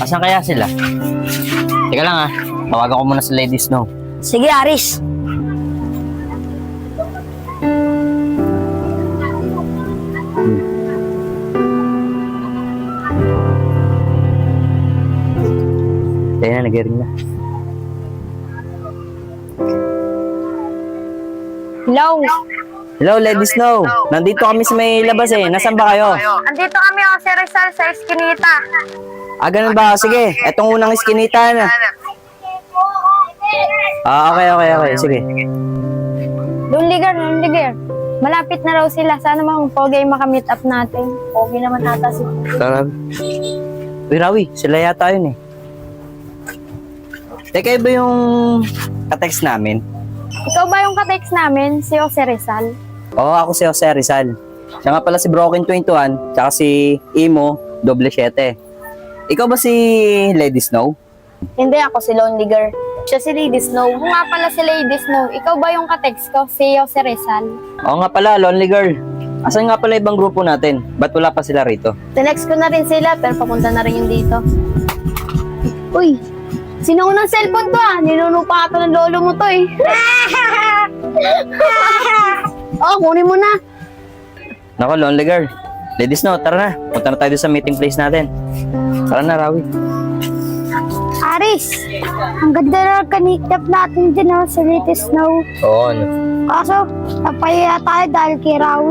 Asan kaya sila? Teka lang tawagan ko muna sa Lady Snow. Sige, Aris. Ayun na, nag-ring na. Hello. Hello, Lady Snow. Nandito kami sa may labas Nasaan ba kayo? Andito kami, Jose Rizal, sa Eskinita. Ganun ba? Sige, etong unang iskinita na. Okay. Sige. Lunligar. Malapit na raw sila. Sana mga pogi makamit up natin. Pogi naman ata si Tara. Uy, Rawi, sila yata yun Teka, iba yung ka-text namin? Ikaw ba yung ka-text namin, si Jose Rizal? Oo, ako si Jose Rizal. Siya nga pala si Broken 21, tsaka si Imo, 7. Ikaw ba si Lady Snow? Hindi, ako si Lonely Girl. Siya si Lady Snow. Kung nga pala si Lady Snow, ikaw ba yung ka-text ko, si Jose Rizal? Oo nga pala, Lonely Girl. Asan nga pala ibang grupo natin? Ba't wala pa sila rito? Tinext ko na rin sila, pero papunta na rin yung dito. Uy, sino unang cellphone to Ninunupa ata ng lolo mo to kunin mo na. Nako, Lonely Girl. Lady Snow, tara na. Punta na tayo sa meeting place natin. Tara na, Rawi. Aris, ang ganda na kanikap natin din sa Lady Snow. Oo, Kaso, napaya tayo dahil kay Rawi.